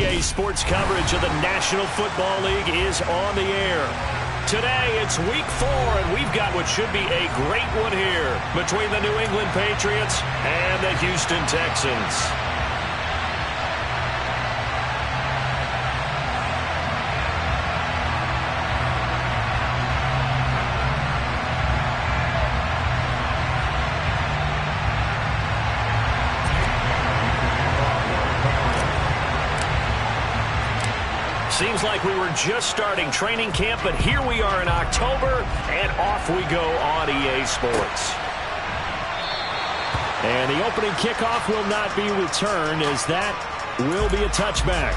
REA Sports coverage of the National Football League is on the air. Today, it's Week 4, and we've got what should be a great one here between the New England Patriots and the Houston Texans. Seems like we were just starting training camp, but here we are in October, and off we go on EA Sports. And the opening kickoff will not be returned, as that will be a touchback.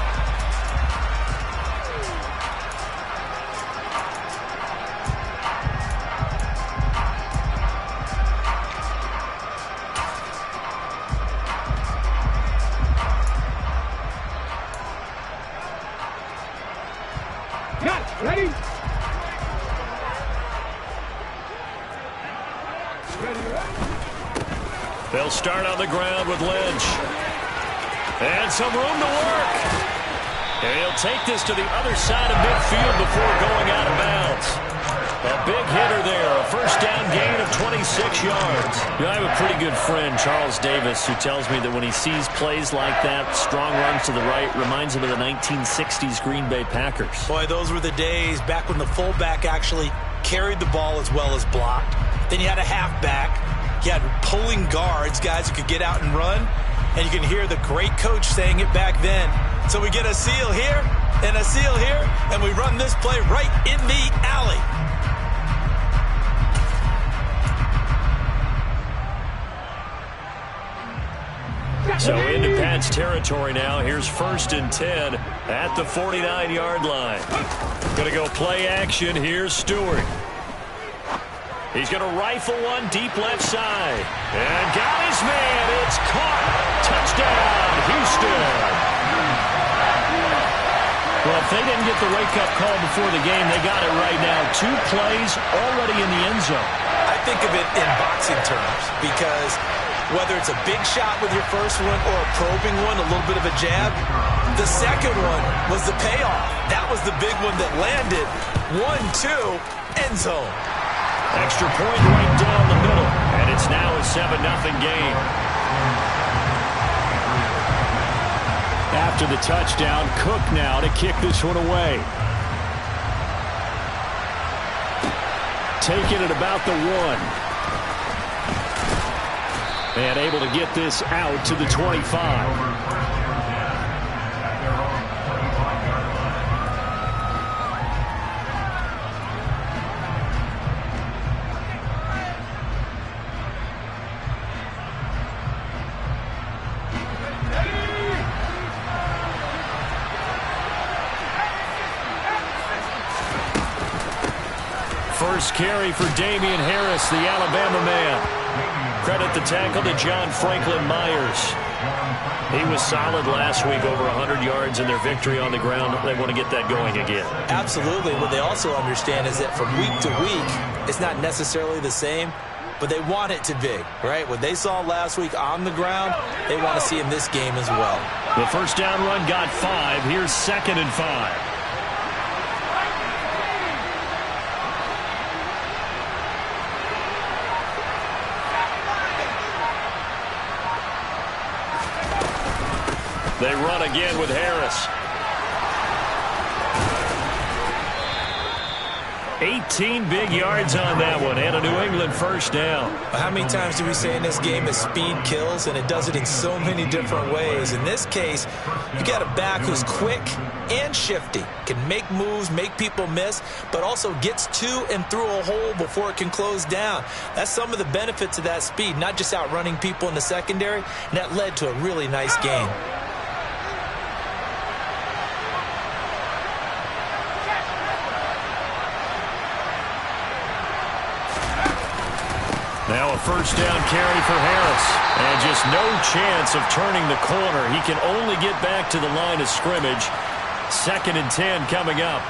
Ready? They'll start on the ground with Lynch. And some room to work. And he'll take this to the other side of midfield before going out of bounds. A big hitter there. A first down gain of 26 yards. You know, I have a pretty good friend, Charles Davis, who tells me that when he sees plays like that, strong runs to the right, reminds him of the 1960s Green Bay Packers. Boy, those were the days back when the fullback actually carried the ball as well as blocked. Then you had a halfback. You had pulling guards, guys who could get out and run. And you can hear the great coach saying it back then. So we get a seal here and a seal here, and we run this play right in the alley. So into Pat's territory now. Here's 1st and 10 at the 49-yard line. Going to go play action. Here's Stewart. He's going to rifle one deep left side. And got his man. It's caught. Touchdown, Houston. Well, if they didn't get the wake-up call before the game, they got it right now. 2 plays already in the end zone. I think of it in boxing terms because whether it's a big shot with your first one or a probing one, a little bit of a jab, the second one was the payoff. That was the big one that landed. 1-2, end zone. Extra point right down the middle, and it's now a 7-0 game. After the touchdown, Cook now to kick this one away. Taking it about the 1. And able to get this out to the 25. First carry for Damian Harris, the Alabama man. Credit the tackle to John Franklin Myers. He was solid last week, over 100 yards in their victory on the ground. They want to get that going again. Absolutely. What they also understand is that from week to week, it's not necessarily the same, but they want it to be, right? What they saw last week on the ground, they want to see in this game as well. The first down run got 5. Here's 2nd and 5. They run again with Harris. 18 big yards on that one, and a New England first down. How many times do we say in this game that speed kills, and it does it in so many different ways? In this case, you got a back who's quick and shifty, can make moves, make people miss, but also gets to and through a hole before it can close down. That's some of the benefits of that speed, not just outrunning people in the secondary, and that led to a really nice game. Now a first down carry for Harris. And just no chance of turning the corner. He can only get back to the line of scrimmage. 2nd and 10 coming up.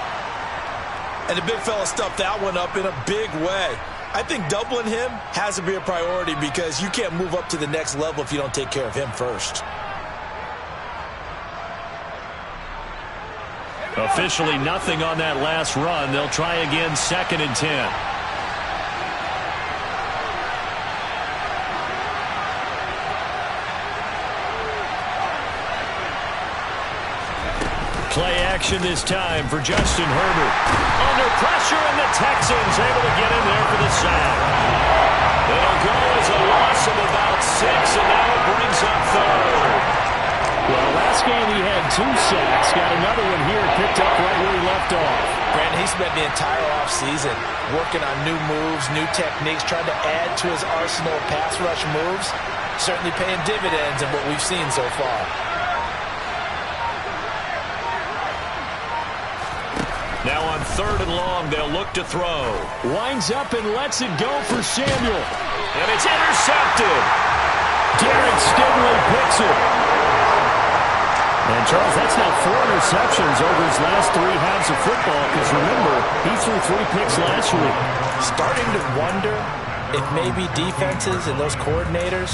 And the big fella stuffed that one up in a big way. I think doubling him has to be a priority because you can't move up to the next level if you don't take care of him first. Officially nothing on that last run. They'll try again, 2nd and 10. Play action this time for Justin Herbert. Under pressure, and the Texans able to get in there for the sack. It'll go as a loss of about 6, and now it brings up 3rd. Well, last game he had 2 sacks. Got another one here, picked up right where he left off. Brandon, he spent the entire offseason working on new moves, new techniques, trying to add to his arsenal of pass rush moves. Certainly paying dividends in what we've seen so far. Now on 3rd and long, they'll look to throw. Winds up and lets it go for Samuel. And it's intercepted. Derek Stingley picks it. And, Charles, that's now 4 interceptions over his last 3 halves of football, because, remember, he threw 3 picks last week. Starting to wonder if maybe defenses and those coordinators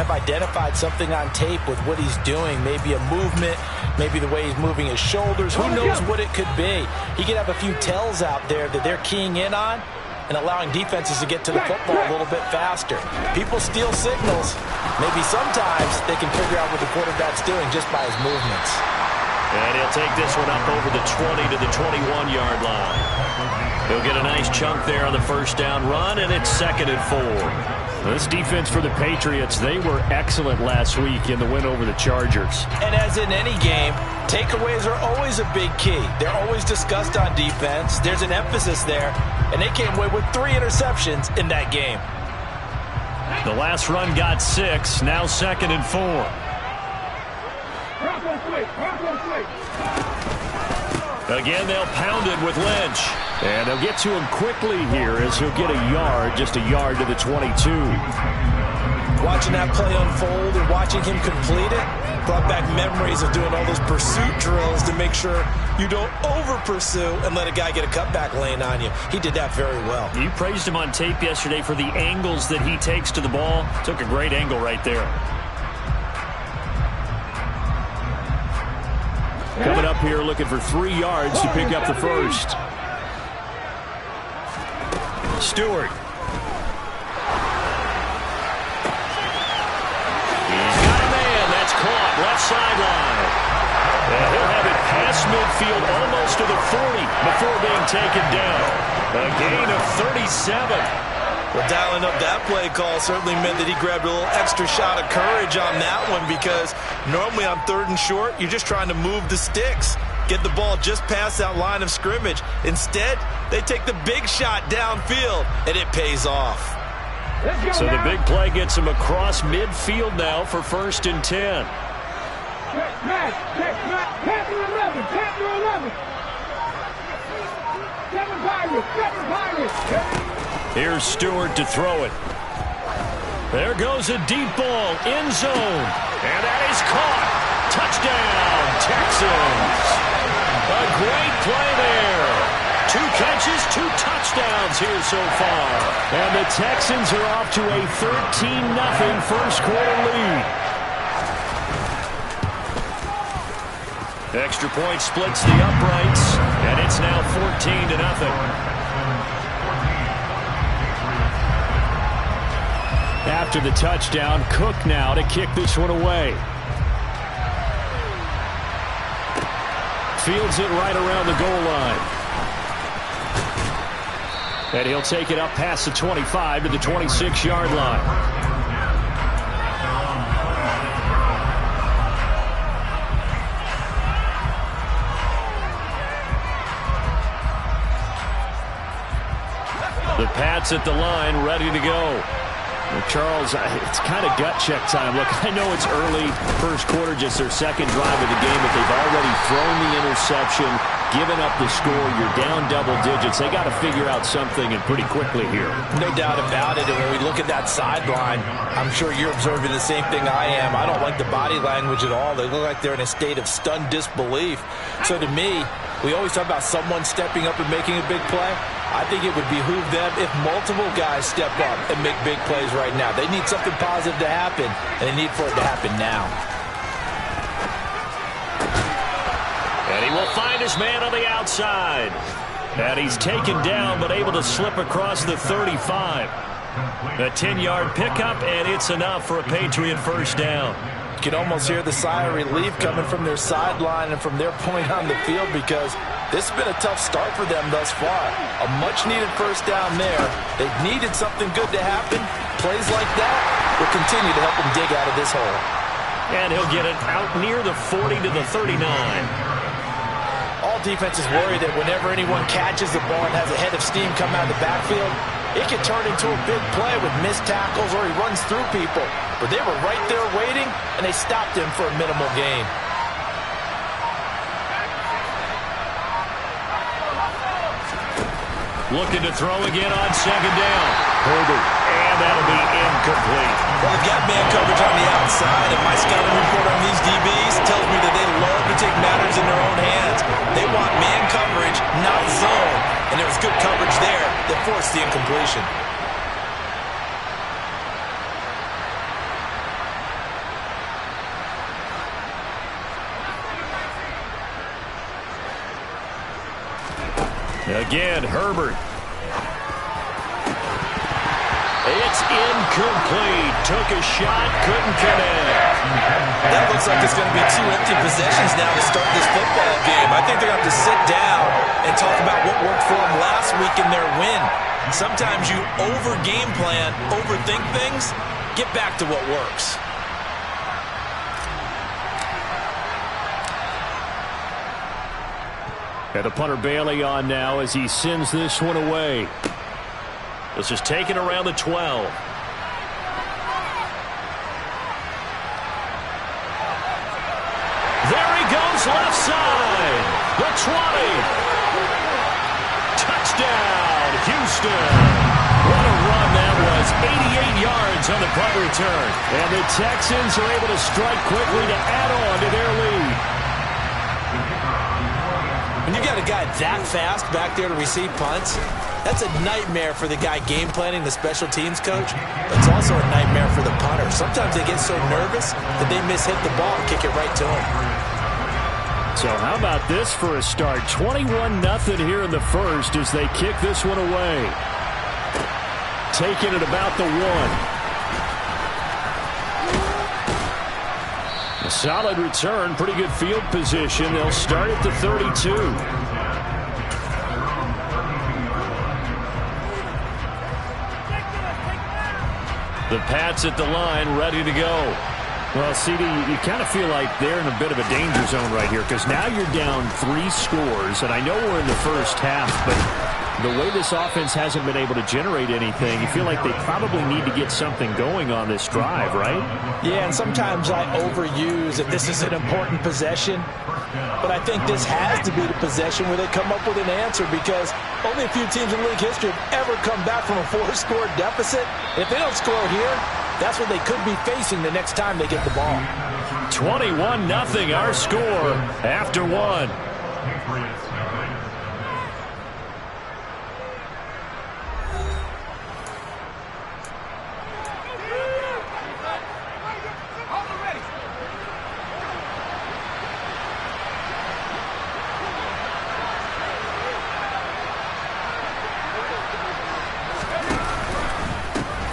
have identified something on tape with what he's doing. Maybe a movement, maybe the way he's moving his shoulders. Who knows what it could be? He could have a few tells out there that they're keying in on and allowing defenses to get to the football a little bit faster. People steal signals. Maybe sometimes they can figure out what the quarterback's doing just by his movements. And he'll take this one up over the 20 to the 21-yard line. He'll get a nice chunk there on the 1st down run, and it's 2nd and 4. This defense for the Patriots, they were excellent last week in the win over the Chargers. And as in any game, takeaways are always a big key. They're always discussed on defense. There's an emphasis there, and they came away with 3 interceptions in that game. The last run got 6, now 2nd and 4. Again, they'll pound it with Lynch. And they'll get to him quickly here as he'll get a yard, just a yard to the 22. Watching that play unfold and watching him complete it brought back memories of doing all those pursuit drills to make sure you don't over-pursue and let a guy get a cutback lane on you. He did that very well. You praised him on tape yesterday for the angles that he takes to the ball. Took a great angle right there. Coming up here looking for 3 yards to pick up the 1st. Stewart. He's got a man. That's caught. Left sideline. And he'll have it past midfield almost to the 40 before being taken down. A gain of 37. Well, dialing up that play call certainly meant that he grabbed a little extra shot of courage on that one, because normally on 3rd and short, you're just trying to move the sticks, get the ball just past that line of scrimmage. Instead, they take the big shot downfield, and it pays off. So the big play gets him across midfield now for 1st and 10. Here's Stewart to throw it. There goes a deep ball, end zone. And that is caught. Touchdown, Texans. A great play there. 2 catches, 2 touchdowns here so far. And the Texans are off to a 13-0 first quarter lead. Extra point splits the uprights, and it's now 14-0. After the touchdown, Cook now to kick this one away. Fields it right around the goal line. And he'll take it up past the 25 to the 26-yard line. The Pats at the line, ready to go. Well, Charles, it's kind of gut check time. Look, I know it's early, first quarter, just their 2nd drive of the game, but they've already thrown the interception, given up the score. You're down double digits. They got to figure out something, and pretty quickly here. No doubt about it. And when we look at that sideline, I'm sure you're observing the same thing I am. I don't like the body language at all. They look like they're in a state of stunned disbelief. So to me, we always talk about someone stepping up and making a big play. I think it would behoove them if multiple guys step up and make big plays right now. They need something positive to happen, and they need for it to happen now. And he will find a his man on the outside. And he's taken down, but able to slip across the 35. A 10-yard pickup, and it's enough for a Patriot first down. You can almost hear the sigh of relief coming from their sideline and from their point on the field, because this has been a tough start for them thus far. A much-needed first down there. They've needed something good to happen. Plays like that will continue to help them dig out of this hole. And he'll get it out near the 40 to the 39. All defenses worry that whenever anyone catches the ball and has a head of steam come out of the backfield, it can turn into a big play with missed tackles or he runs through people. But they were right there waiting, and they stopped him for a minimal gain. Looking to throw again on second down. Herbert. And that'll be incomplete. Well, they've got man coverage on the outside, and my scouting report on these DBs tells me that they love to take matters in their own hands. They want man coverage, not zone. And there was good coverage there that forced the incompletion. Again, Herbert. It's incomplete. Took a shot, couldn't connect. That looks like it's going to be 2 empty possessions now to start this football game. I think they're going to have to sit down and talk about what worked for them last week in their win. Sometimes you over-game plan, overthink things. Get back to what works. And the punter Bailey on now as he sends this one away. This is taken around the 12. There he goes, left side. The 20. Touchdown, Houston. What a run that was. 88 yards on the punt return. And the Texans are able to strike quickly to add on to their lead. When you got a guy that fast back there to receive punts, that's a nightmare for the guy game planning, the special teams coach. But it's also a nightmare for the punter. Sometimes they get so nervous that they mishit the ball and kick it right to him. So how about this for a start? 21-0 here in the first as they kick this one away. Taking it about the 1. A solid return, pretty good field position. They'll start at the 32. The Pats at the line, ready to go. Well, CD, you kind of feel like they're in a bit of a danger zone right here because now you're down 3 scores, and I know we're in the first half, but the way this offense hasn't been able to generate anything, you feel like they probably need to get something going on this drive, right? Yeah, and sometimes I overuse that this is an important possession, but I think this has to be the possession where they come up with an answer because only a few teams in league history have ever come back from a 4-score deficit. If they don't score here, that's what they could be facing the next time they get the ball. 21-0 our score after 1.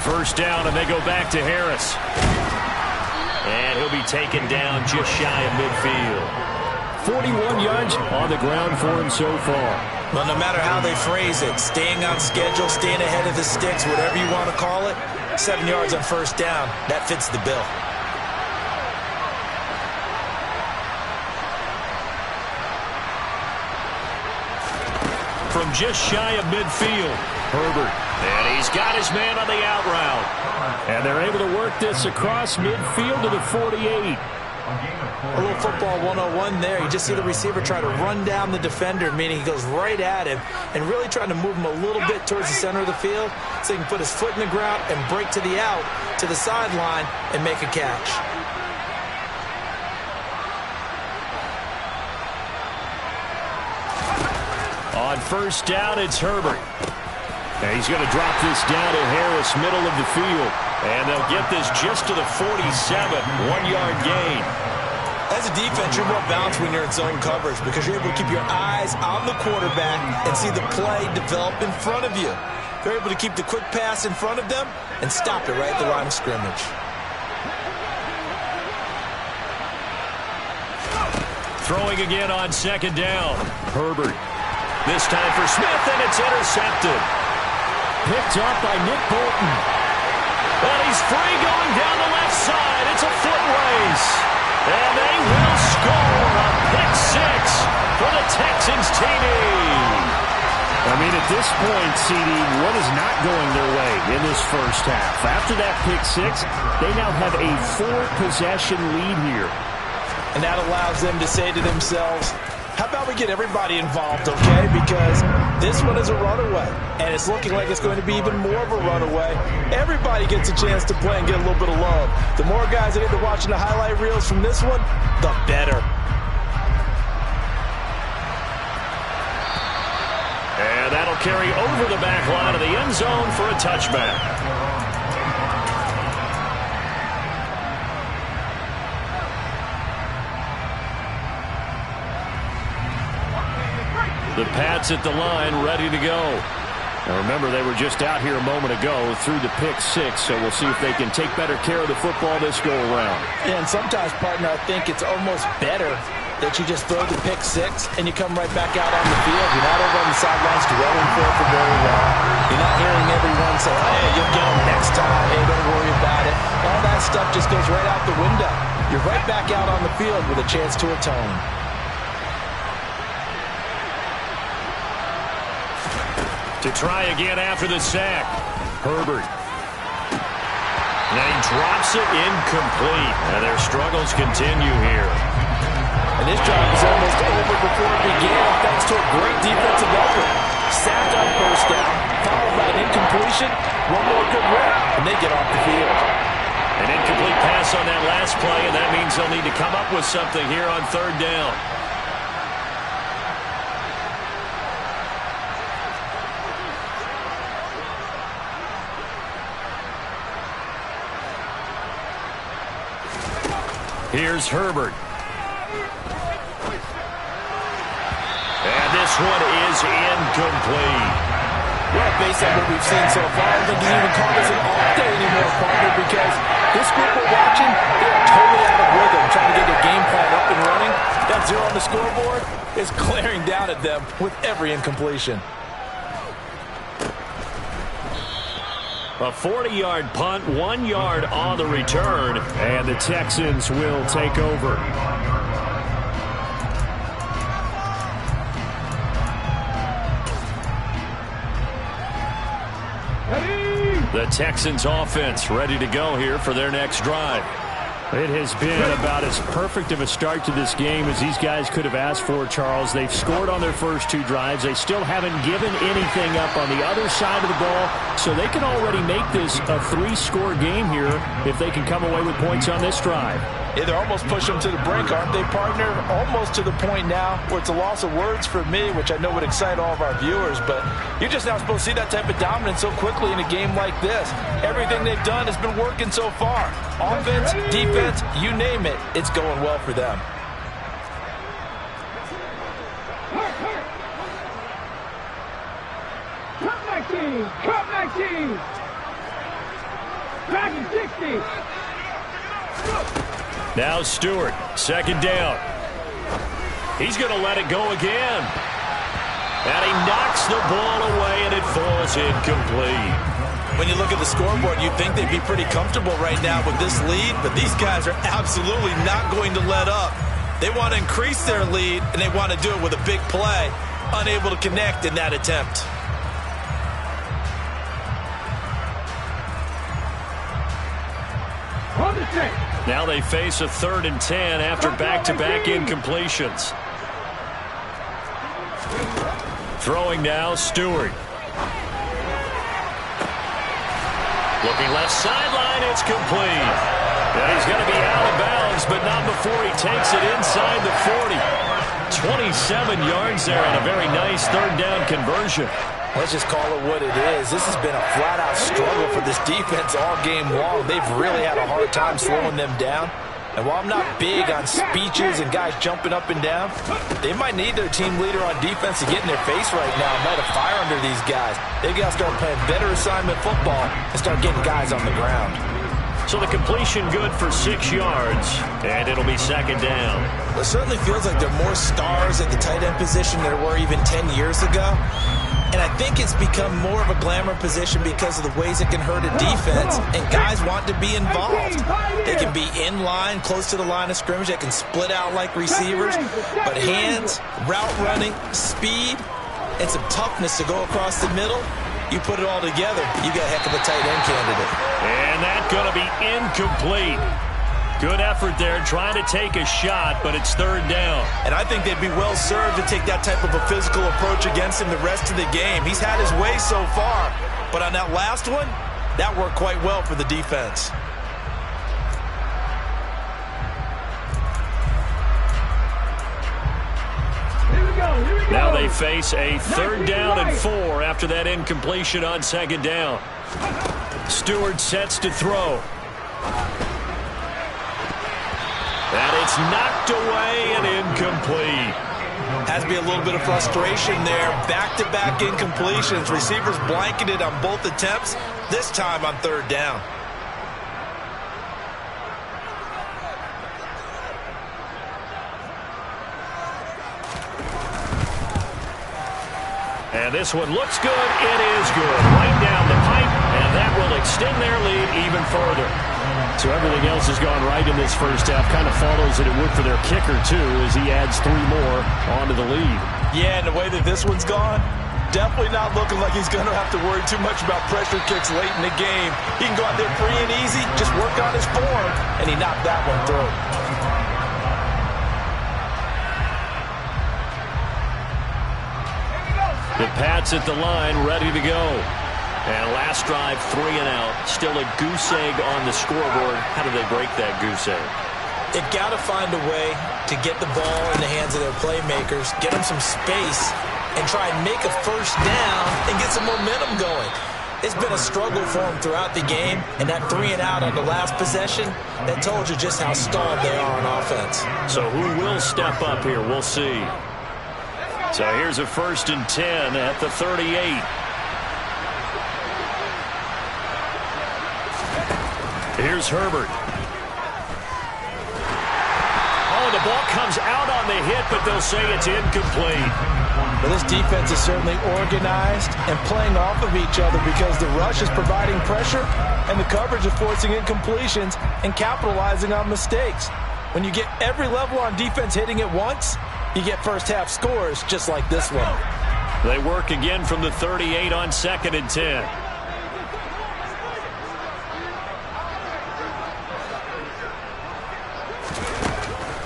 First down, and they go back to Harris. And he'll be taken down just shy of midfield. 41 yards on the ground for him so far. Well, no matter how they phrase it, staying on schedule, staying ahead of the sticks, whatever you want to call it, 7 yards on first down, that fits the bill. From just shy of midfield, Herbert. And he's got his man on the out route. And they're able to work this across midfield to the 48. A little football 101 there. You just see the receiver try to run down the defender, meaning he goes right at him and really trying to move him a little bit towards the center of the field so he can put his foot in the ground and break to the out, to the sideline, and make a catch. On first down, it's Herbert. And he's going to drop this down to Harris, middle of the field. And they'll get this just to the 47, 1-yard gain. As As a defense, you're more balanced when you're in zone coverage because you're able to keep your eyes on the quarterback and see the play develop in front of you. You're able to keep the quick pass in front of them and stop it right at the line of scrimmage. Throwing again on second down. Herbert. This time for Smith, and it's intercepted. Picked up by Nick Bolton. And he's free going down the left side. It's a foot race. And they will score a pick six for the Texans TD. I mean, at this point, CD, what is not going their way in this first half? After that pick six, they now have a 4-possession lead here. And that allows them to say to themselves, how about we get everybody involved, okay? Because this one is a runaway, and it's looking like it's going to be even more of a runaway. Everybody gets a chance to play and get a little bit of love. The more guys that get to watching the highlight reels from this one, the better. And that'll carry over the back line of the end zone for a touchback. The Pats at the line, ready to go. Now remember, they were just out here a moment ago through the pick six, so we'll see if they can take better care of the football this go-around. Yeah, and sometimes, partner, I think it's almost better that you just throw the pick six and you come right back out on the field. You're not over on the sidelines dwelling for it for very long. You're not hearing everyone say, hey, you'll get them next time. Hey, don't worry about it. All that stuff just goes right out the window. You're right back out on the field with a chance to atone. To try again after the sack. Herbert. Now he drops it incomplete. And their struggles continue here. And this drive was almost over before it began thanks to a great defensive effort. Sacked on first down, followed by an incompletion. One more good rep, and they get off the field. An incomplete pass on that last play, and that means they'll need to come up with something here on third down. Here's Herbert. And this one is incomplete. Well, based on what we've seen so far, I don't think you even call this an off day anymore, partner, because this group we're watching, they are totally out of rhythm, trying to get their game plan up and running. That zero on the scoreboard is glaring down at them with every incompletion. A 40-yard punt, 1 yard on the return. And the Texans will take over. The Texans offense ready to go here for their next drive. It has been about as perfect of a start to this game as these guys could have asked for, Charles. They've scored on their first 2 drives. They still haven't given anything up on the other side of the ball, so they can already make this a 3-score game here if they can come away with points on this drive. Yeah, they're almost pushing them to the brink, aren't they, partner? Almost to the point now where it's a loss of words for me, which I know would excite all of our viewers, but you're just not supposed to see that type of dominance so quickly in a game like this. Everything they've done has been working so far. Offense, defense, you name it, it's going well for them. Cut 19! Cut 19! Back in 60! Now Stewart, second down. He's going to let it go again. And he knocks the ball away, and it falls incomplete. When you look at the scoreboard, you'd think they'd be pretty comfortable right now with this lead, but these guys are absolutely not going to let up. They want to increase their lead, and they want to do it with a big play. Unable to connect in that attempt. Now they face a 3rd and 10 after back-to-back incompletions. Throwing now, Stewart. Looking left sideline, it's complete. And he's going to be out of bounds, but not before he takes it inside the 40. 27 yards there on a very nice 3rd down conversion. Let's just call it what it is. This has been a flat-out struggle for this defense all game long. They've really had a hard time slowing them down. And while I'm not big on speeches and guys jumping up and down, they might need their team leader on defense to get in their face right now and light a fire under these guys. They've got to start playing better assignment football and start getting guys on the ground. So the completion good for 6 yards, and it'll be second down. Well, it certainly feels like there are more stars at the tight end position than there were even 10 years ago. And I think it's become more of a glamour position because of the ways it can hurt a defense, and guys want to be involved. They can be in line, close to the line of scrimmage. They can split out like receivers. But hands, route running, speed, and some toughness to go across the middle, you put it all together, you got a heck of a tight end candidate. And that's going to be incomplete. Good effort there, trying to take a shot, but it's third down. And I think they'd be well served to take that type of a physical approach against him the rest of the game. He's had his way so far, but on that last one, that worked quite well for the defense. Now they face a third down and 4 after that incompletion on second down. Stewart sets to throw. And it's knocked away and incomplete. Has to be a little bit of frustration there. Back-to-back incompletions. Receivers blanketed on both attempts, this time on third down. And this one looks good. It is good. Right down the pipe, and that will extend their lead even further. So everything else has gone right in this first half. Kind of follows that it would for their kicker, too, as he adds 3 more onto the lead. Yeah, and the way that this one's gone, definitely not looking like he's going to have to worry too much about pressure kicks late in the game. He can go out there free and easy, just work on his form, and he knocked that one through. The Pats at the line, ready to go. And last drive, 3 and out. Still a goose egg on the scoreboard. How do they break that goose egg? They've got to find a way to get the ball in the hands of their playmakers, get them some space, and try and make a first down and get some momentum going. It's been a struggle for them throughout the game, and that 3 and out on the last possession, that told you just how stalled they are on offense. So who will step up here? We'll see. So here's a 1st and 10 at the 38. Here's Herbert. Oh, the ball comes out on the hit, but they'll say it's incomplete. Well, this defense is certainly organized and playing off of each other because the rush is providing pressure and the coverage is forcing incompletions and capitalizing on mistakes. When you get every level on defense hitting at once, you get first half scores just like this one. They work again from the 38 on 2nd and 10.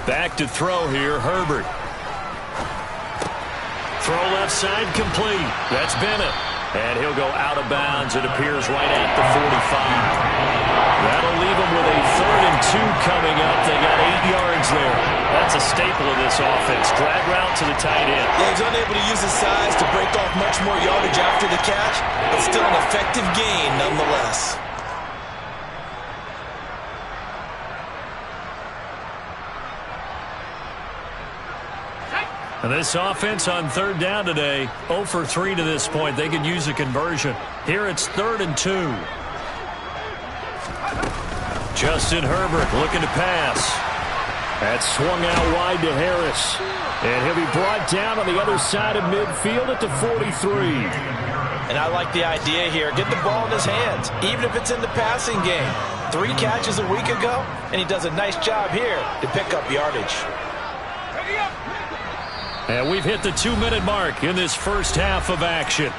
Back to throw here, Herbert. Throw left side complete. That's Bennett. And he'll go out of bounds. It appears right at the 45. That'll leave them with a 3rd and 2 coming up. They got 8 yards there. That's a staple of this offense. Drag route to the tight end. Yeah, he's unable to use his size to break off much more yardage after the catch, but still an effective gain nonetheless. And this offense on 3rd down today, 0 for 3 to this point. They could use a conversion. Here it's 3rd and 2. Justin Herbert looking to pass. That's swung out wide to Harris. And he'll be brought down on the other side of midfield at the 43. And I like the idea here. Get the ball in his hands, even if it's in the passing game. 3 catches a week ago, and he does a nice job here to pick up yardage. And we've hit the 2-minute mark in this first half of action.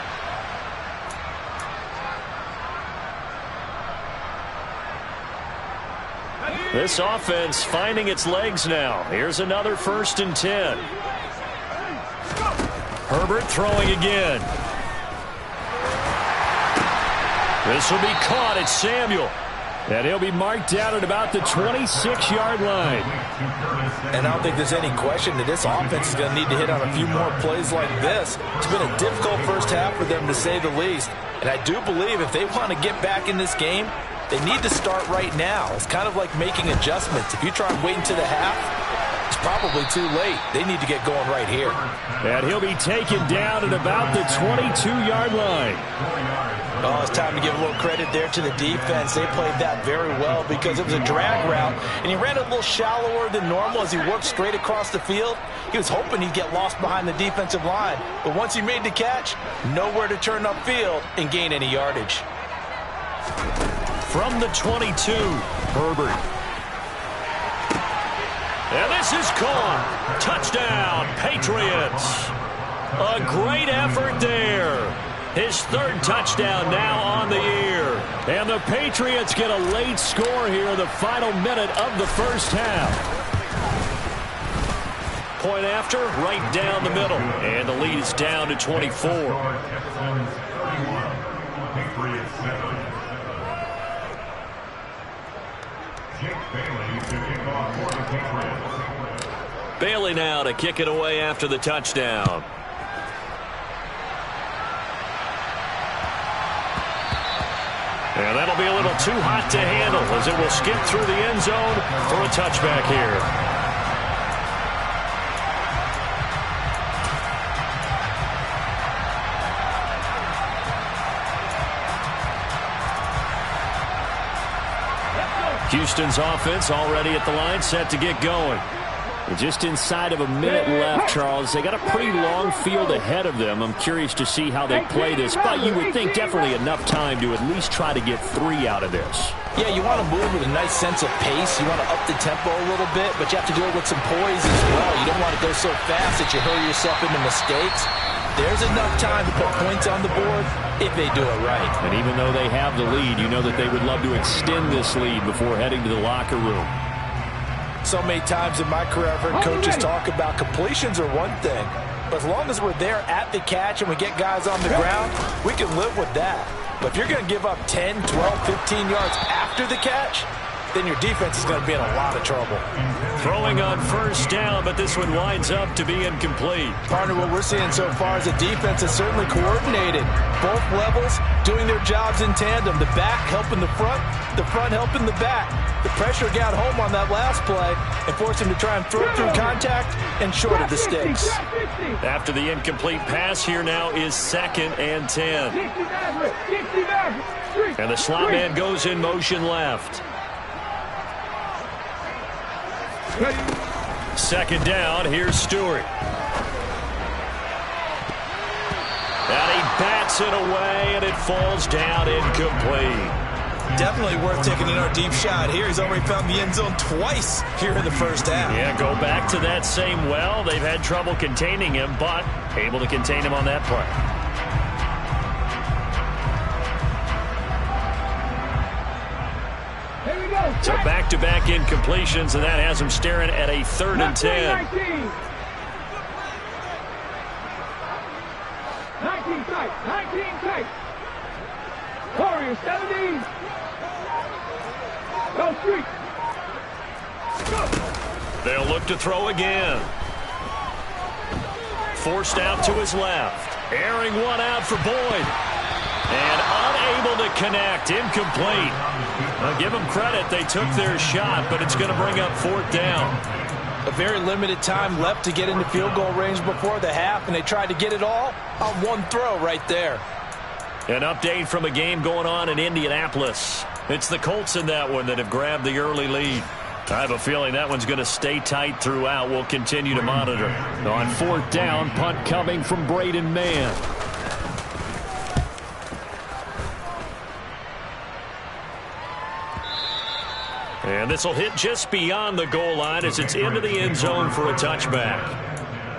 This offense finding its legs now. Here's another 1st and 10. Herbert throwing again. This will be caught at Samuel. And he'll be marked down at about the 26-yard line. And I don't think there's any question that this offense is going to need to hit on a few more plays like this. It's been a difficult first half for them, to say the least. And I do believe if they want to get back in this game, They need to start right now. It's kind of like making adjustments. If you try and wait until the half, it's probably too late. They need to get going right here. And he'll be taken down at about the 22-yard line. Oh, it's time to give a little credit there to the defense. They played that very well because it was a drag route, and he ran it a little shallower than normal as he worked straight across the field. He was hoping he'd get lost behind the defensive line, but once he made the catch, nowhere to turn upfield and gain any yardage. From the 22, Herbert. And this is caught. Touchdown, Patriots. A great effort there. His third touchdown now on the year. And the Patriots get a late score here in the final minute of the first half. Point after, right down the middle. And the lead is down to 24. Bailey now to kick it away after the touchdown. And that'll be a little too hot to handle as it will skip through the end zone for a touchback here. Houston's offense already at the line, set to get going. Just inside of a minute left, Charles. They got a pretty long field ahead of them. I'm curious to see how they play this, but you would think definitely enough time to at least try to get 3 out of this. Yeah, you want to move with a nice sense of pace. You want to up the tempo a little bit, but you have to do it with some poise as well. You don't want to go so fast that you hurry yourself into mistakes. There's enough time to put points on the board if they do it right. And even though they have the lead, you know that they would love to extend this lead before heading to the locker room. So many times in my career, I've heard coaches talk about completions are one thing. But as long as we're there at the catch and we get guys on the ground, we can live with that. But if you're going to give up 10, 12, 15 yards after the catch, then your defense is going to be in a lot of trouble. Throwing on first down, but this one winds up to be incomplete. Partner, what we're seeing so far is the defense is certainly coordinated. Both levels doing their jobs in tandem. The back helping the front helping the back. The pressure got home on that last play and forced him to try and throw through contact and short of the sticks. After the incomplete pass, here now is 2nd and 10. And the slot man goes in motion left. 2nd down, here's Stewart. And he bats it away, and it falls down incomplete. Definitely worth taking another deep shot here. He's already found the end zone twice here in the first half. Yeah, go back to that same well. They've had trouble containing him, but able to contain him on that play. So back-to-back incompletions, and that has him staring at a 3rd and 10. 19 tight, 19 tight. Warriors 17. Go street. They'll look to throw again. Forced out to his left. Airing one out for Boyd. And unable to connect. Incomplete. Now give them credit. They took their shot, but it's going to bring up 4th down. A very limited time left to get into field goal range before the half, and they tried to get it all on one throw right there. An update from a game going on in Indianapolis. It's the Colts in that one that have grabbed the early lead. I have a feeling that one's going to stay tight throughout. We'll continue to monitor. On 4th down, punt coming from Braden Mann. And this will hit just beyond the goal line as it's into the end zone for a touchback.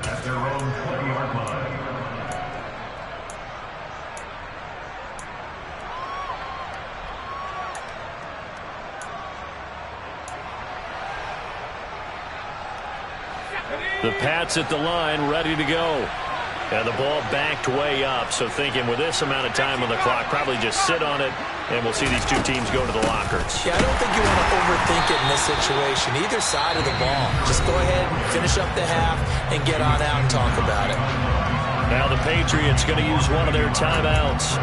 At their own 20-yard line. The Pats at the line, ready to go. And the ball backed way up, so thinking with this amount of time on the clock, probably just sit on it, and we'll see these two teams go to the lockers. Yeah, I don't think you want to overthink it in this situation, either side of the ball. Just go ahead and finish up the half and get on out and talk about it. Now the Patriots going to use one of their timeouts.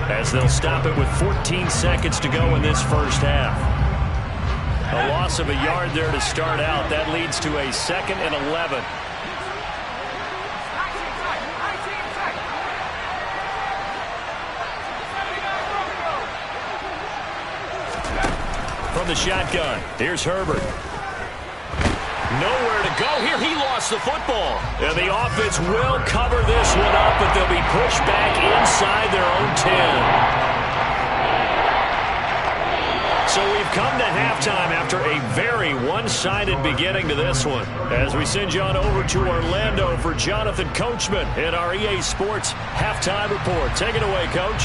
as they'll stop it with 14 seconds to go in this first half. A loss of a yard there to start out. That leads to a 2nd and 11. From the shotgun, here's Herbert. Nowhere to go here. He lost the football. And the offense will cover this one up, but they'll be pushed back inside their own 10. So we've come to halftime after a very one-sided beginning to this one. As we send you on over to Orlando for Jonathan Coachman in our EA Sports Halftime Report. Take it away, Coach.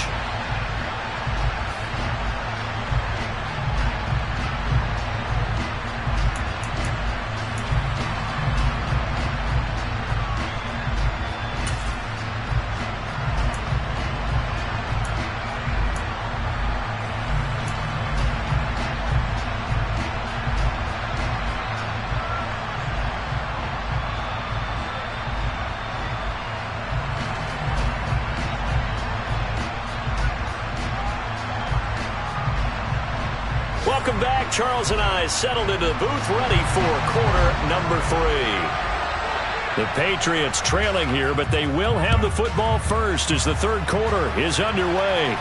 Welcome back. Charles and I settled into the booth, ready for quarter number 3. The Patriots trailing here, but they will have the football first as the third quarter is underway.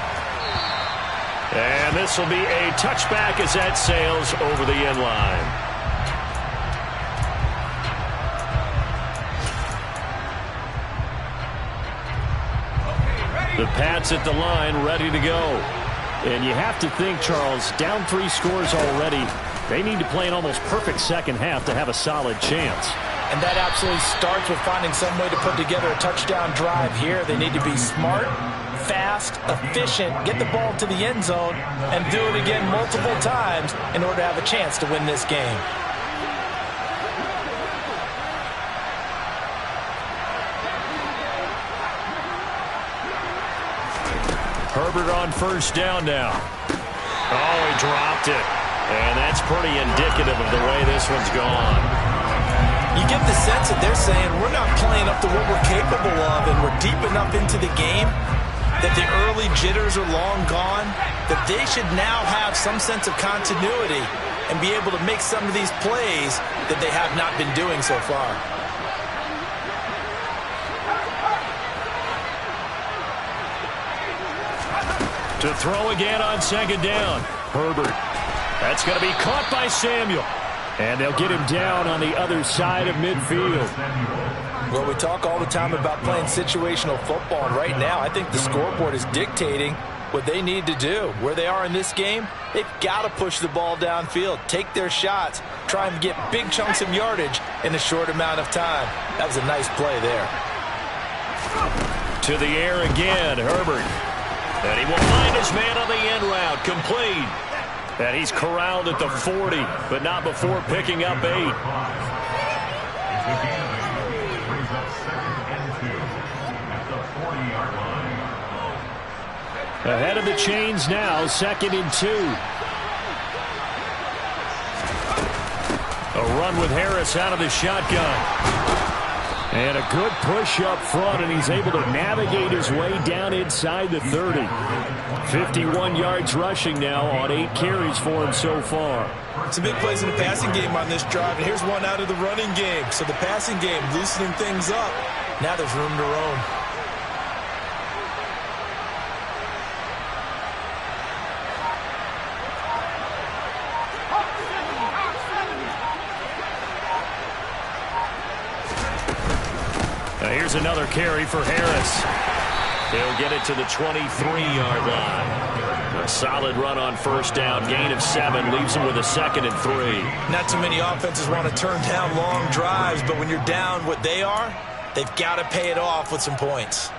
And this will be a touchback as that sails over the end line. The Pats at the line, ready to go. And you have to think, Charles, down 3 scores already. They need to play an almost perfect second half to have a solid chance. And that absolutely starts with finding some way to put together a touchdown drive here. They need to be smart, fast, efficient, get the ball to the end zone, and do it again multiple times in order to have a chance to win this game. Herbert on first down now. Oh, he dropped it. And that's pretty indicative of the way this one's gone. You get the sense that they're saying we're not playing up to what we're capable of, and we're deep enough into the game that the early jitters are long gone, that they should now have some sense of continuity and be able to make some of these plays that they have not been doing so far. To throw again on second down. Herbert. That's going to be caught by Samuel. And they'll get him down on the other side of midfield. Well, we talk all the time about playing situational football, and right now I think the scoreboard is dictating what they need to do. Where they are in this game, they've got to push the ball downfield, take their shots, try and get big chunks of yardage in a short amount of time. That was a nice play there. To the air again, Herbert. And he will find his man on the end route, complete. And he's corralled at the 40, but not before picking up 8. Ahead of the chains now, 2nd and 2. A run with Harris out of the shotgun. And a good push up front, and he's able to navigate his way down inside the 30. 51 yards rushing now on 8 carries for him so far. Some big plays in the passing game on this drive, and here's one out of the running game. So the passing game loosening things up. Now there's room to roam. Now here's another carry for Harris. He'll get it to the 23-yard line. A solid run on first down. Gain of 7 leaves him with a 2nd and 3. Not too many offenses want to turn down long drives, but when you're down what they are, they've got to pay it off with some points.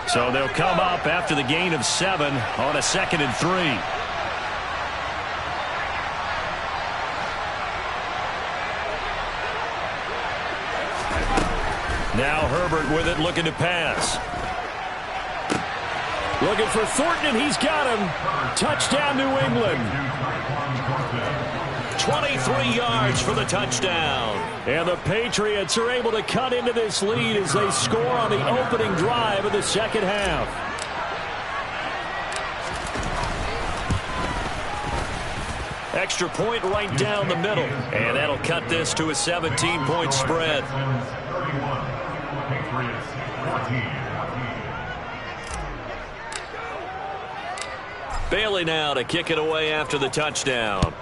So they'll come up after the gain of 7 on a 2nd and 3. Now Herbert with it, looking to pass. Looking for Thornton, and he's got him. Touchdown, New England. 23 yards for the touchdown. And the Patriots are able to cut into this lead as they score on the opening drive of the second half. Extra point right down the middle. And that'll cut this to a 17-point spread. Bailey now to kick it away after the touchdown.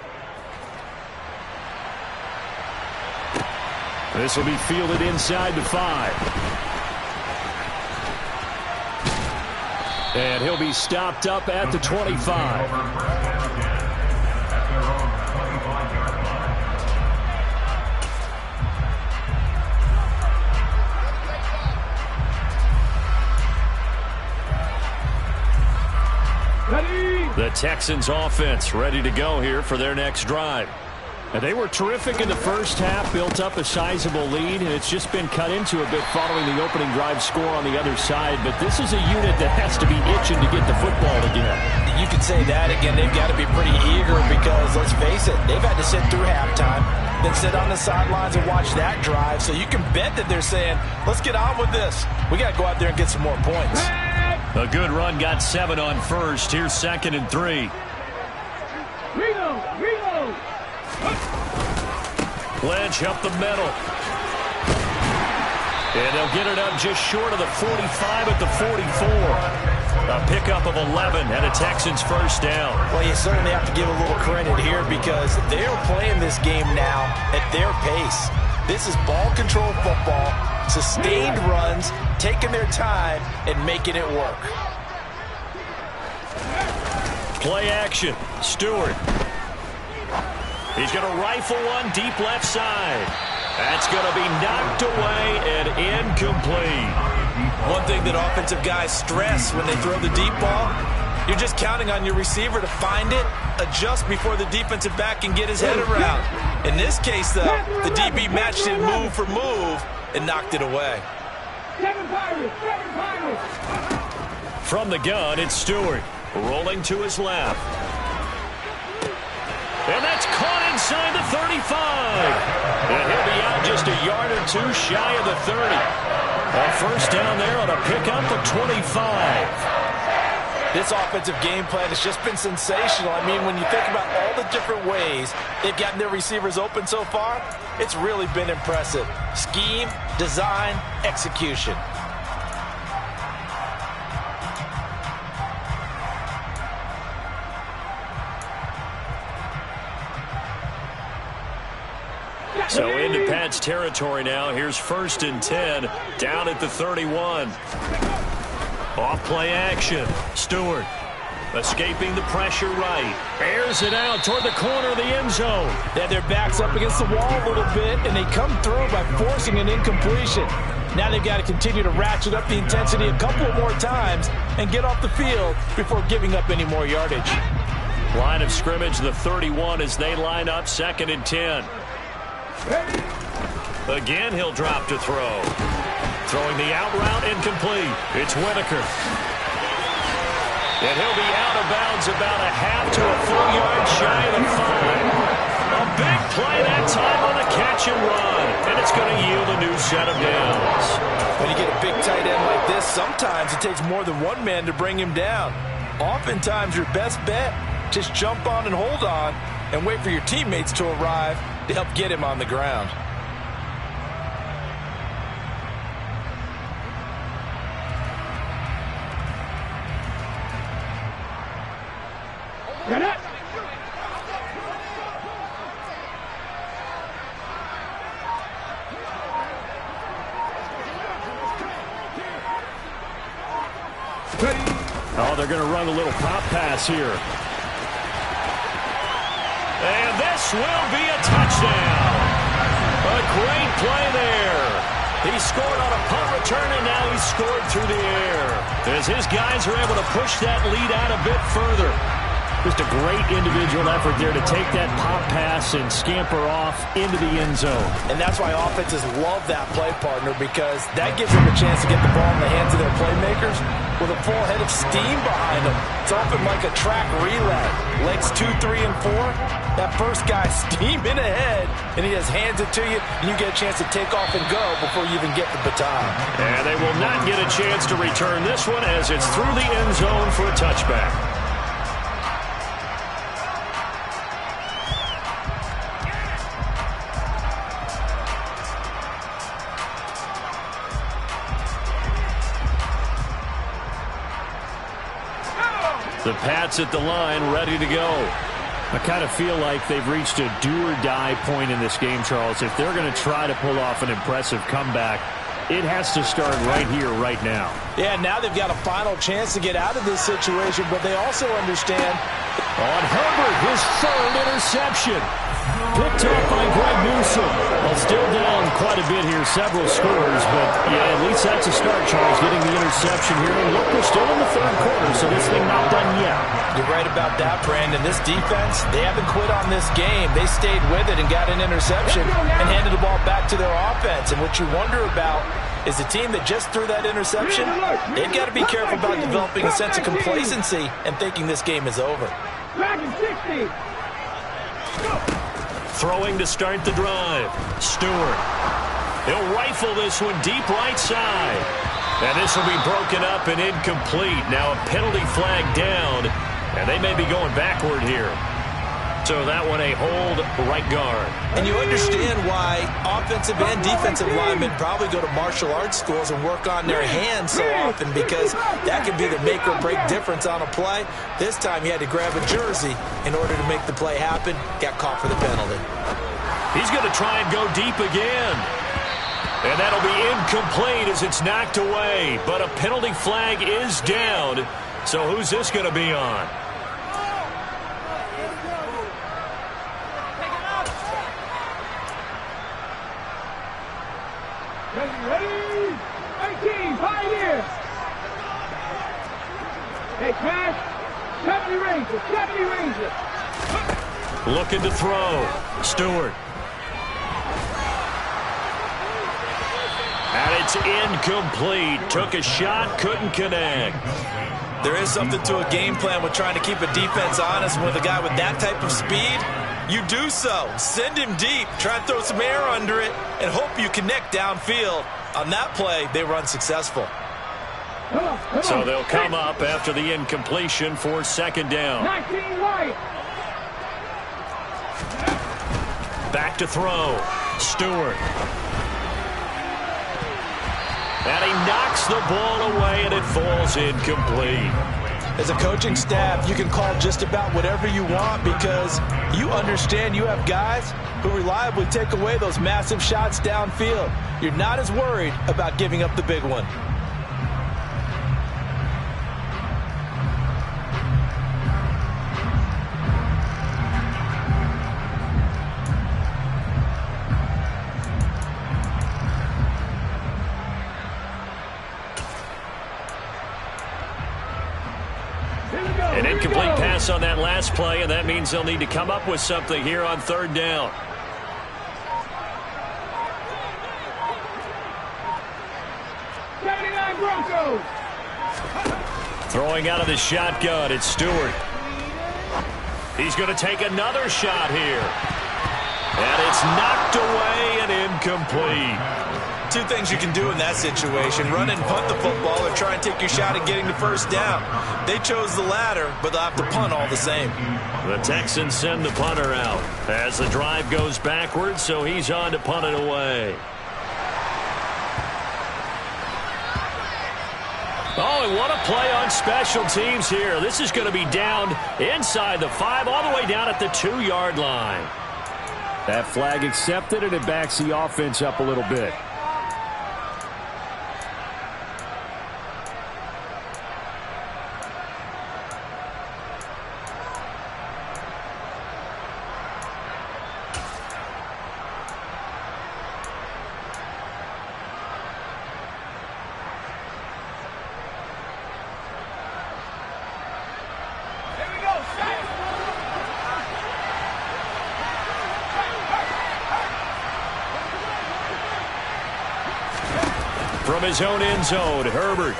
This will be fielded inside the 5. And he'll be stopped up at the 25. The Texans offense ready to go here for their next drive. And they were terrific in the first half, built up a sizable lead, and it's just been cut into a bit following the opening drive score on the other side. But this is a unit that has to be itching to get the football again. You could say that again. They've got to be pretty eager because, let's face it, they've had to sit through halftime, then sit on the sidelines and watch that drive. So you can bet that they're saying, let's get on with this. We got to go out there and get some more points. A good run, got 7 on first. Here's 2nd and 3. Reload. Lynch up the middle. And they'll get it up just short of the 45 at the 44. A pickup of 11 and a Texans first down. Well, you certainly have to give a little credit here because they're playing this game now at their pace. This is ball control football, sustained runs, taking their time and making it work. Play action. Stewart. He's going to rifle one deep left side. That's going to be knocked away and incomplete. One thing that offensive guys stress when they throw the deep ball, you're just counting on your receiver to find it, adjust before the defensive back can get his head around. In this case, though, the DB matched it move for move and knocked it away. 7 Pirates. From the gun, it's Stewart. Rolling to his left. And that's caught inside the 35. And he'll be out just a yard or two shy of the 30. A first down there on a pickup of 25. This offensive game plan has just been sensational. I mean, when you think about all the different ways they've gotten their receivers open so far, it's really been impressive. Scheme, design, execution. So into Pat's territory now. Here's 1st and 10 down at the 31. Off play action. Stewart escaping the pressure right. Airs it out toward the corner of the end zone. They had their backs up against the wall a little bit, and they come through by forcing an incompletion. Now they've got to continue to ratchet up the intensity a couple of more times and get off the field before giving up any more yardage. Line of scrimmage, the 31 as they line up 2nd and 10. Again, he'll drop to throw. Throwing the out route, incomplete. It's Whitaker. And he'll be out of bounds about a half to a full yard shy of the 5. A big play that time on the catch and run. And it's going to yield a new set of downs. When you get a big tight end like this, sometimes it takes more than one man to bring him down. Oftentimes, your best bet, just jump on and hold on and wait for your teammates to arrive to help get him on the ground. Get it. Oh, they're going to run a little pop pass here. And this will be a touchdown. A great play there. He scored on a punt return, and now he's scored through the air. As his guys are able to push that lead out a bit further. Just a great individual effort there to take that pop pass and scamper off into the end zone. And that's why offenses love that play, partner, because that gives them a chance to get the ball in the hands of their playmakers with a full head of steam behind them. It's often like a track relay. Legs 2, 3, and 4. That first guy steaming ahead, and he just hands it to you, and you get a chance to take off and go before you even get the baton. And they will not get a chance to return this one as it's through the end zone for a touchback. The Pats at the line, ready to go. I kind of feel like they've reached a do-or-die point in this game, Charles. If they're going to try to pull off an impressive comeback, it has to start right here, right now. Yeah, now they've got a final chance to get out of this situation, but they also understand. On Herbert, his third interception. Picked up by Greg Newsome. Well, still down quite a bit here, several scores, but yeah, at least that's a start, Charles, getting the interception here. And look, we're still in the third quarter, so this thing not done yet. You're right about that, Brandon. This defense, they haven't quit on this game. They stayed with it and got an interception and handed the ball back to their offense. And what you wonder about is the team that just threw that interception, they've got to be careful about developing a sense of complacency and thinking this game is over. Throwing to start the drive. Stewart. He'll rifle this one deep right side. And this will be broken up and incomplete. Now a penalty flag down, and they may be going backward here. So that one a hold right guard. And you understand why offensive and defensive linemen probably go to martial arts schools and work on their hands so often, because that can be the make or break difference on a play. This time he had to grab a jersey in order to make the play happen. Got caught for the penalty. He's going to try and go deep again. And that'll be incomplete as it's knocked away. But a penalty flag is down. So who's this going to be on? Ready? 18, Pioneer. Hey, Crash. 70 Rangers, 70 Rangers. Looking to throw. Stewart. And it's incomplete. Took a shot, couldn't connect. There is something to a game plan with trying to keep a defense honest. With a guy with that type of speed, you do so. Send him deep. Try and throw some air under it and hope you connect downfield. On that play, they were unsuccessful. So they'll come up after the incompletion for second down. 19 right. Back to throw. Stewart. And he knocks the ball away, and it falls incomplete. As a coaching staff, you can call just about whatever you want, because you understand you have guys who reliably take away those massive shots downfield. You're not as worried about giving up the big one. An incomplete pass on that last play, and that means they'll need to come up with something here on third down. Broncos. Throwing out of the shotgun, it's Stewart. He's going to take another shot here. And it's knocked away and incomplete. Two things you can do in that situation: run and punt the football, or try and take your shot at getting the first down. They chose the latter, but they'll have to punt all the same. The Texans send the punter out as the drive goes backwards, so he's on to punt it away. Oh, and what a play on special teams here. This is going to be down inside the 5, all the way down at the 2-yard line. That flag accepted, and it backs the offense up a little bit. From his own end zone, Herbert.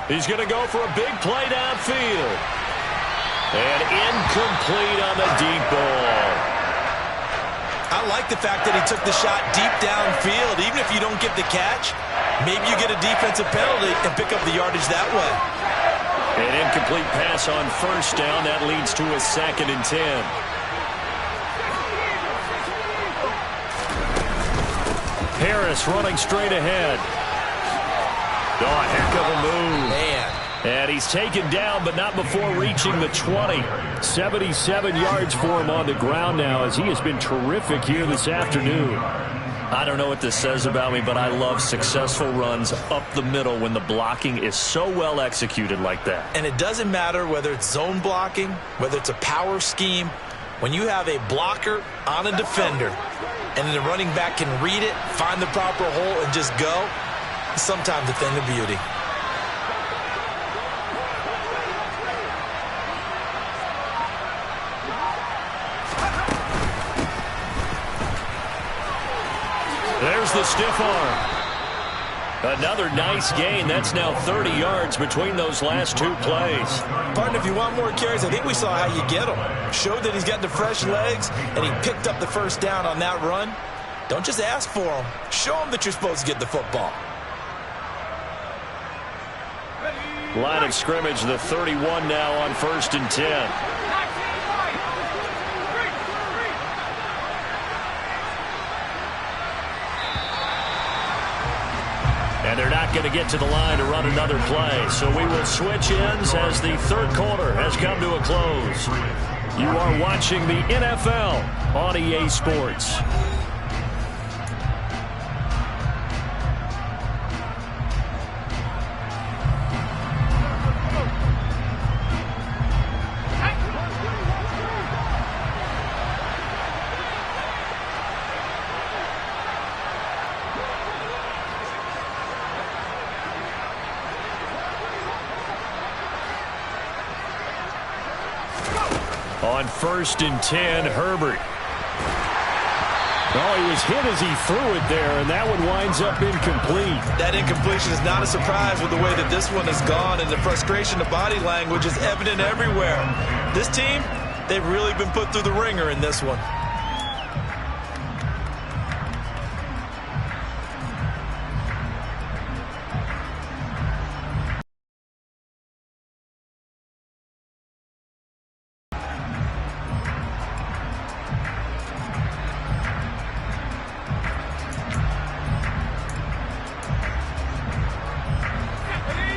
He's going to go for a big play downfield. And incomplete on the deep ball. I like the fact that he took the shot deep downfield. Even if you don't get the catch, maybe you get a defensive penalty and pick up the yardage that way. An incomplete pass on first down. That leads to a 2nd and 10. Harris running straight ahead. Oh, a heck of a move. Man. And he's taken down, but not before reaching the 20. 77 yards for him on the ground now, as he has been terrific here this afternoon. I don't know what this says about me, but I love successful runs up the middle when the blocking is so well executed like that. And it doesn't matter whether it's zone blocking, whether it's a power scheme. When you have a blocker on a defender, and then the running back can read it, find the proper hole, and just go, it's sometimes a thing of beauty. There's the stiff arm. Another nice gain. That's now 30 yards between those last 2 plays. Partner, if you want more carries, I think we saw how you get him. Showed that he's got the fresh legs, and he picked up the first down on that run. Don't just ask for him. Show him that you're supposed to get the football. Line of scrimmage, the 31 now on 1st and 10. And they're not going to get to the line to run another play. So we will switch ends as the 3rd quarter has come to a close. You are watching the NFL on EA Sports. On 1st and 10, Herbert. Oh, he was hit as he threw it there, and that one winds up incomplete. That incompletion is not a surprise with the way that this one has gone, and the frustration of body language is evident everywhere. This team, they've really been put through the ringer in this one.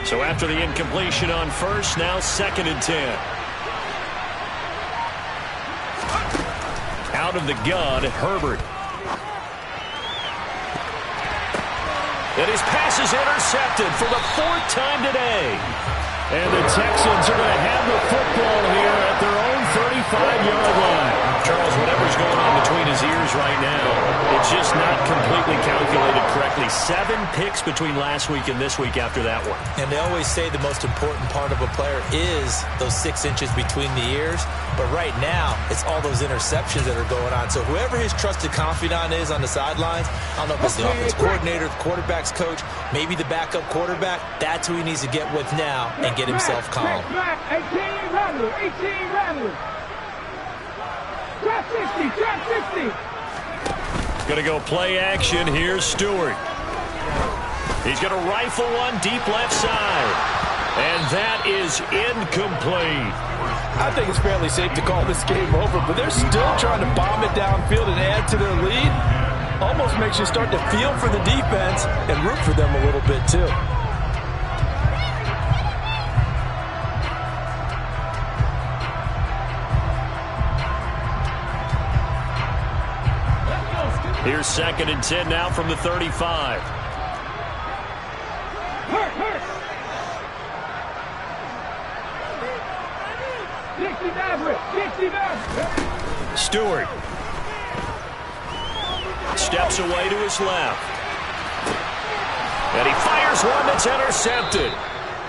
So after the incompletion on first, now 2nd and 10. Out of the gun, Herbert. And his pass is intercepted for the 4th time today. And the Texans are going to have the football here at their own 35-yard line. Charles, whatever's going on between his ears right now, it's just not completely calculated correctly. 7 picks between last week and this week after that one. And they always say the most important part of a player is those 6 inches between the ears. But right now, it's all those interceptions that are going on. So whoever his trusted confidant is on the sidelines, I don't know if it's the offense coordinator, the quarterback's coach, maybe the backup quarterback, that's who he needs to get with now and get himself calm. 18 rattle, 18 rattle. Trap 60, trap 60. Going to go play action. Here's Stewart. He's going to rifle one deep left side. And that is incomplete. I think it's fairly safe to call this game over, but they're still trying to bomb it downfield and add to their lead. Almost makes you start to feel for the defense and root for them a little bit too. Here's 2nd and 10 now from the 35. Hurt. 60 Stewart steps away to his left. And he fires one that's intercepted.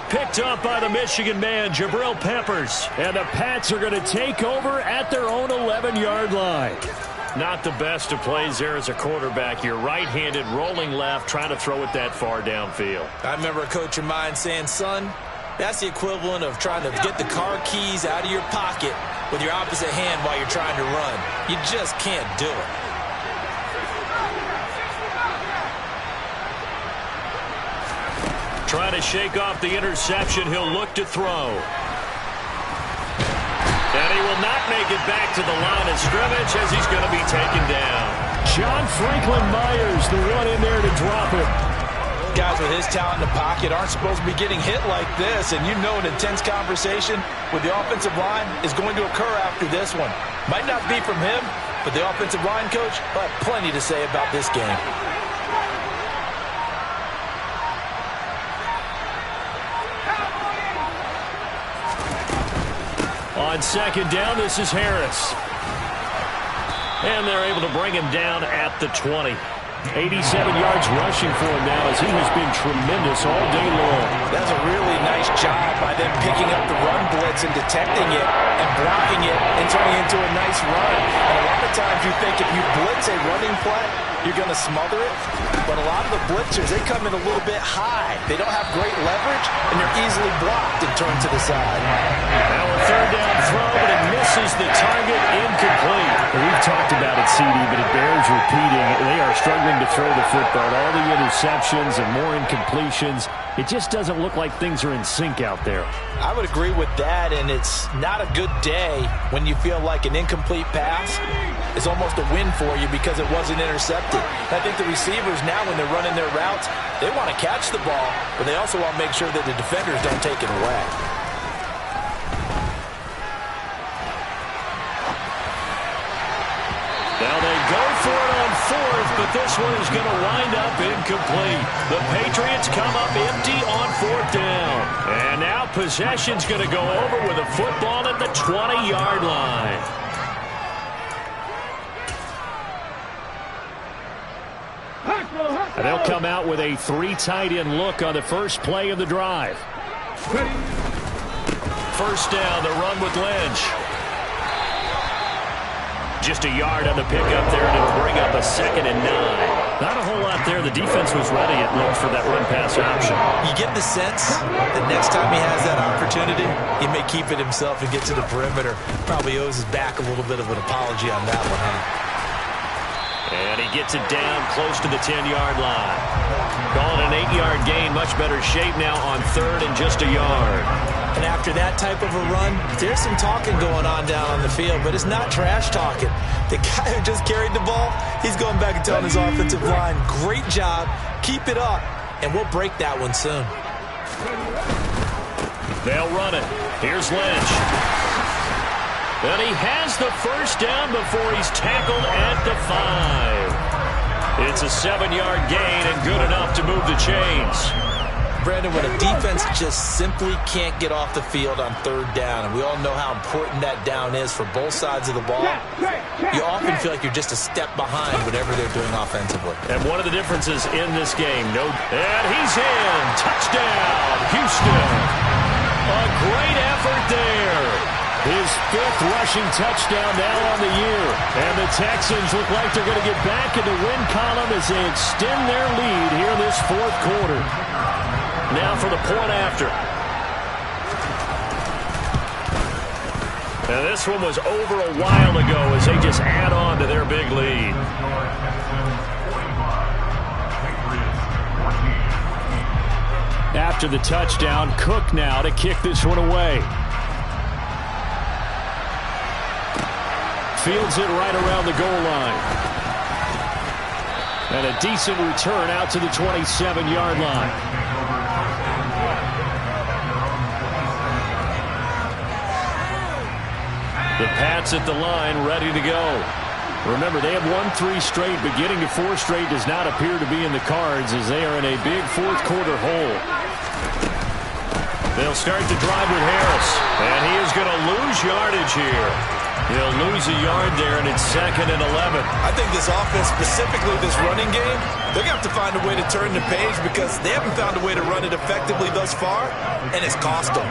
Picked up by the Michigan man, Jabril Peppers. And the Pats are going to take over at their own 11-yard line. Not the best of plays there as a quarterback. You're right-handed, rolling left, trying to throw it that far downfield. I remember a coach of mine saying, son, that's the equivalent of trying to get the car keys out of your pocket with your opposite hand while you're trying to run. You just can't do it. Trying to shake off the interception. He'll look to throw. And he will not make it back to the line of scrimmage as he's going to be taken down. John Franklin Myers, the one in there to drop it. Guys with his talent in the pocket aren't supposed to be getting hit like this, and you know an intense conversation with the offensive line is going to occur after this one. Might not be from him, but the offensive line coach will have plenty to say about this game. On second down, this is Harris. And they're able to bring him down at the 20. 87 yards rushing for him now as he has been tremendous all day long. That's a really nice job by them picking up the run blitz and detecting it and blocking it and turning it into a nice run. And a lot of times you think if you blitz a running play, you're going to smother it. But a lot of the blitzers, they come in a little bit high. They don't have great leverage, and they're easily blocked and turned to the side. Now a third down throw, but it misses the target, incomplete. We've talked about it, CD, but it bears repeating. They are struggling to throw the football. All the interceptions and more incompletions. It just doesn't look like things are in sync out there. I would agree with that, and it's not a good day when you feel like an incomplete pass is almost a win for you because it wasn't intercepted. I think the receivers now, when they're running their routes, they want to catch the ball, but they also want to make sure that the defenders don't take it away. Now they go for it on fourth, but this one is going to wind up incomplete. The Patriots come up empty on fourth down. And now possession's going to go over with a football at the 20-yard line. And they'll come out with a 3 tight end look on the first play of the drive. First down, the run with Lynch. Just a yard on the pickup there, and it'll bring up a 2nd and 9. Not a whole lot there. The defense was ready, it looked, for that run-pass option. You get the sense that next time he has that opportunity, he may keep it himself and get to the perimeter. Probably owes his back a little bit of an apology on that one, huh? And he gets it down close to the 10-yard line. Calling an 8-yard gain, much better shape now on 3rd and just a yard. And after that type of a run, there's some talking going on down on the field, but it's not trash talking. The guy who just carried the ball, he's going back and telling his offensive line, great job, keep it up, and we'll break that one soon. They'll run it. Here's Lynch. And he has the first down before he's tackled at the 5. It's a 7-yard gain and good enough to move the chains. Brandon, when a defense just simply can't get off the field on 3rd down, and we all know how important that down is for both sides of the ball, you often feel like you're just a step behind whatever they're doing offensively. And one of the differences in this game, and he's in. Touchdown, Houston. A great effort there. His 5th rushing touchdown now on the year. And the Texans look like they're going to get back in the win column as they extend their lead here in this 4th quarter. Now for the point after. And this one was over a while ago as they just add on to their big lead. After the touchdown, Cook now to kick this one away. Fields it right around the goal line. And a decent return out to the 27-yard line. The Pats at the line, ready to go. Remember, they have won 3 straight, but getting to 4 straight does not appear to be in the cards as they are in a big 4th quarter hole. They'll start the drive with Harris, and he is going to lose yardage here. He'll lose a yard there, and it's 2nd and 11. I think this offense, specifically this running game, they're going to have to find a way to turn the page because they haven't found a way to run it effectively thus far, and it's cost them.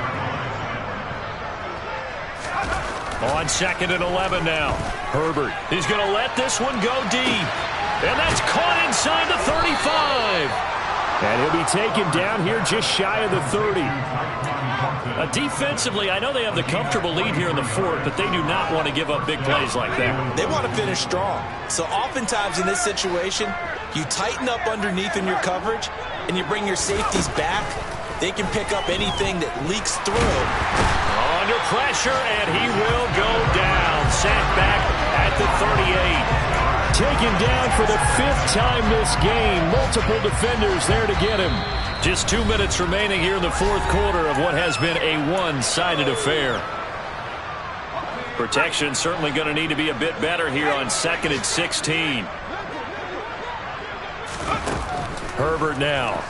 On 2nd and 11 now. Herbert is going to let this one go deep. And that's caught inside the 35. And he'll be taken down here just shy of the 30. Defensively, I know they have the comfortable lead here in the fourth, but they do not want to give up big plays like that. They want to finish strong. So oftentimes in this situation, you tighten up underneath in your coverage, and you bring your safeties back. They can pick up anything that leaks through. Under pressure, and he will go down. Sent back at the 38. Taken down for the 5th time this game. Multiple defenders there to get him. Just 2 minutes remaining here in the fourth quarter of what has been a one-sided affair. Protection certainly going to need to be a bit better here on 2nd and 16. Herbert now.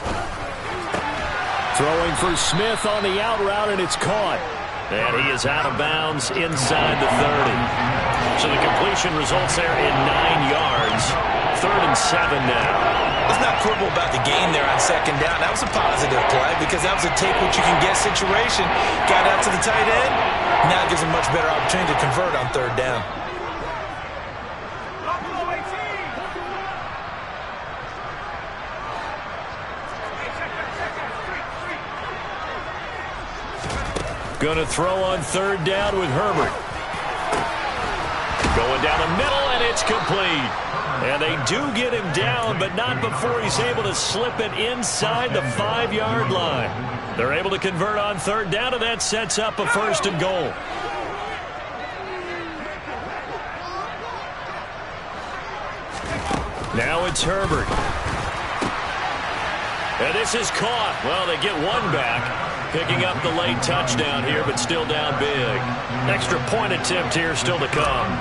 Throwing for Smith on the out route, and it's caught. And he is out of bounds inside the 30. So the completion results there in 9 yards. 3rd and 7 now. Let's not quibble about the gain there on 2nd down. That was a positive play because that was a take-what-you-can-get situation. Got out to the tight end. Now it gives a much better opportunity to convert on 3rd down. Going to throw on 3rd down with Herbert. Going down the middle, and it's complete. And they do get him down, but not before he's able to slip it inside the 5-yard line. They're able to convert on 3rd down, and that sets up a 1st and goal. Now it's Herbert. And this is caught. Well, they get one back. Picking up the late touchdown here, but still down big. Extra point attempt here still to come.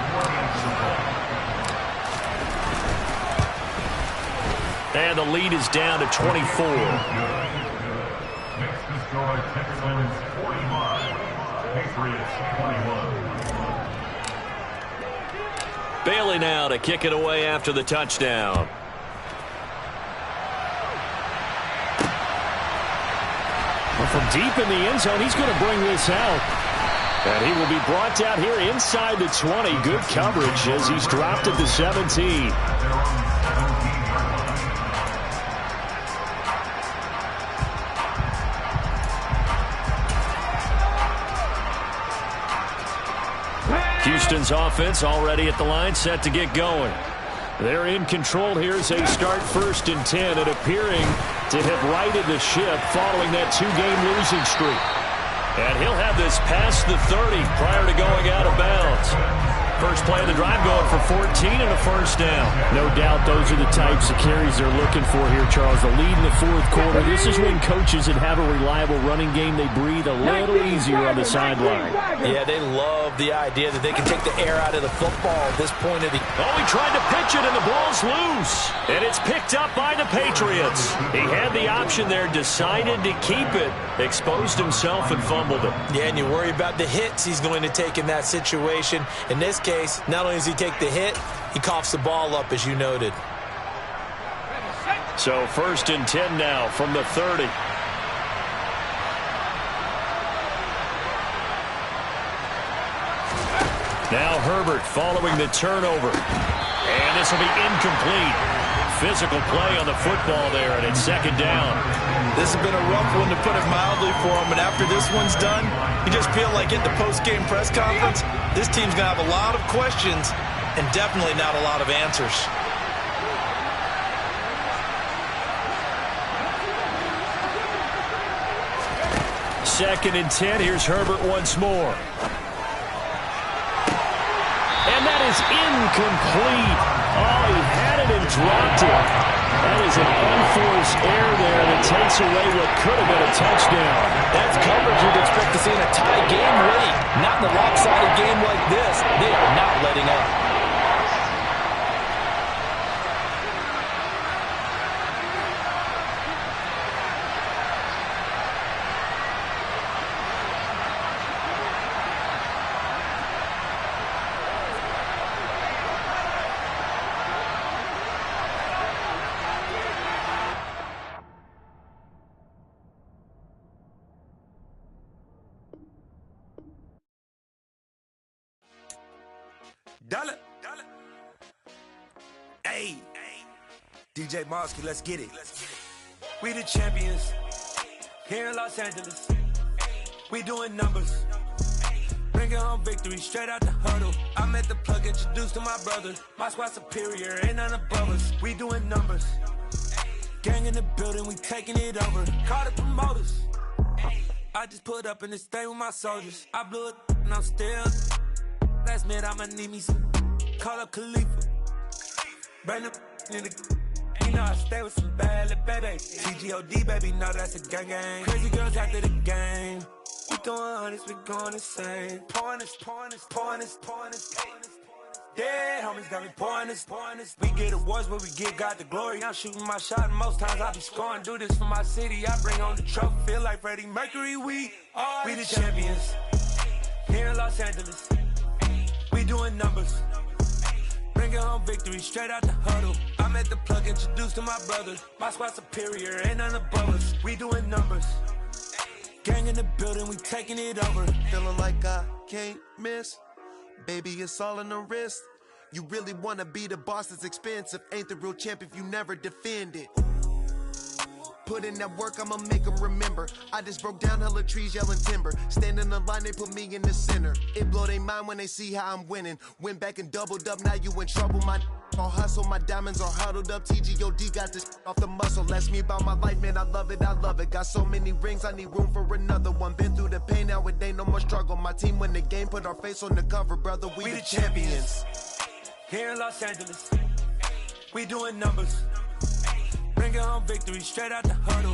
And the lead is down to 24. Next to score, Texans 45, Patriots 21. Bailey now to kick it away after the touchdown. From deep in the end zone, he's going to bring this out. And he will be brought down here inside the 20. Good coverage as he's dropped at the 17. Houston's offense already at the line, set to get going. They're in control here as they start 1st and 10 and appearing to have righted the ship following that 2-game losing streak. And he'll have this past the 30 prior to going out of bounds. First play of the drive going for 14 and a 1st down. No doubt those are the types of carries they're looking for here, Charles. The lead in the 4th quarter. This is when coaches that have a reliable running game, they breathe a little easier on the sideline. Yeah, they love the idea that they can take the air out of the football at this point of the... Oh, he tried to pitch it, and the ball's loose. And it's picked up by the Patriots. He had the option there, decided to keep it, exposed himself, and fumbled it. Yeah, and you worry about the hits he's going to take in that situation. In this case, not only does he take the hit, he coughs the ball up, as you noted. So 1st and 10 now from the 30. Now Herbert following the turnover. And this will be incomplete. Physical play on the football there, and it's 2nd down. This has been a rough one, to put it mildly, for him. And after this one's done, you just feel like at the post-game press conference, this team's going to have a lot of questions and definitely not a lot of answers. 2nd and 10. Here's Herbert once more. And that is incomplete. Oh, he had it and dropped it. That is an unforced error there that takes away what could have been a touchdown. That's coverage you'd expect to see in a tie game late. Not in a lopsided game like this. They are not letting up. Ayy. DJ Mosky, let's get it. We the champions here in Los Angeles. We doing numbers. Bringing home victory straight out the huddle. I met the plug, introduced to my brother. My squad superior, ain't none above us. We doing numbers. Gang in the building, we taking it over. Call the promoters. I just put up in this thing with my soldiers. I blew it and I'm still. Last minute I'ma need me some. Call up Khalifa. Bring the in the. You know I stay with some bad little baby. TGOD baby, no that's a gang gang. Crazy girls after the game. We throwing hundreds, we going insane. Pouring this. Yeah, homies got me pouring this. We get awards, but we give God the glory. I'm shooting my shot, and most times I be scoring. Do this for my city, I bring on the trophy. Feel like Freddie Mercury, we the champions here in Los Angeles. We doing numbers. Bringing home victory straight out the huddle. I met the plug, introduced to my brother. My squad superior, ain't none above us. We doing numbers. Gang in the building, we taking it over. Feeling like I can't miss. Baby, it's all in the wrist. You really wanna be the boss, it's expensive. Ain't the real champ if you never defend it. Put in that work, I'ma make them remember. I just broke down hella trees, yelling timber. Stand in the line, they put me in the center. It blow their mind when they see how I'm winning. Went back and doubled up, now you in trouble. My all hustle, my diamonds are huddled up. TGOD got this off the muscle. That's me about my life, man, I love it. Got so many rings, I need room for another one. Been through the pain, now it ain't no more struggle. My team win the game, put our face on the cover, brother. We the champions here in Los Angeles. We doing numbers. Bringing home victory straight out the huddle.